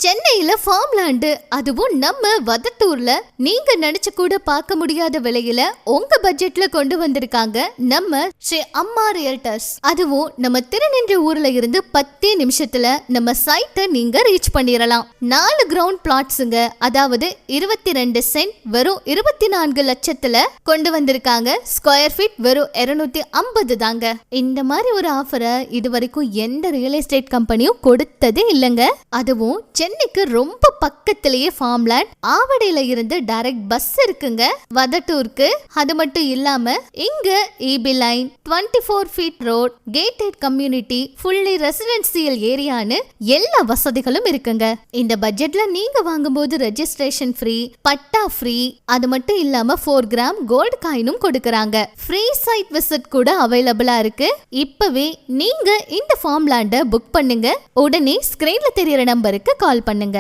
சென்னையில form land, அதுவும் நம்ம வதட்டூர்ல நீங்க நினைச்சு கூட பார்க்க முடியாத விலையில உங்க பட்ஜெட்ல கொண்டு வந்திருக்காங்க நம்ம ஸ்ரீ அம்மா ரியல்டர்ஸ். அதுவும் நம்ம திருநின்ற ஊர்ல இருந்து 10 நிமிஷத்துல நம்ம சைட்டை நீங்க ரீச் பண்ணிடலாம். 4 கிரவுண்ட் பிளாட்ஸுங்க, அதாவது 22 சென்ட் வெறும் 24 லட்சத்துல கொண்டு வந்திருக்காங்க. ஸ்கொயர் ஃபீட் வெறும் 250 தாங்க. இந்த மாதிரி ஒரு ஆஃபரை இது வரைக்கும் எந்த ரியல் எஸ்டேட் கம்பெனியும் கொடுத்ததே இல்லைங்க. அதுவும் சென்னைக்கு ரொம்ப பக்கத்திலேயே ஃபார்ம் லேண்ட், ஆவடியில இருந்து டைரக்ட் பஸ் இருக்குங்க வதட்டூருக்கு. அது மட்டும் இல்லாம இங்க EB line, 24 feet road, gated community, fully residential ஏரியான்னு எல்லா வசதிகளும் இருக்குங்க. இந்த பட்ஜெட்ல நீங்க வாங்கும்போது ரெஜிஸ்ட்ரேஷன் ஃப்ரீ, பட்டா ஃப்ரீ. அது மட்டும் இல்லாம 4 கிராம் கோல்டு காயினும் கொடுக்கறாங்க. ஃப்ரீ சைட் விசிட் கூட அவைலபிளா இருக்கு. இப்பவே நீங்க இந்த ஃபார்ம் லேண்டை புக் பண்ணுங்க. உடனே ஸ்கிரீன்ல தெரியற நம்பருக்கு கால் பண்ணுங்க.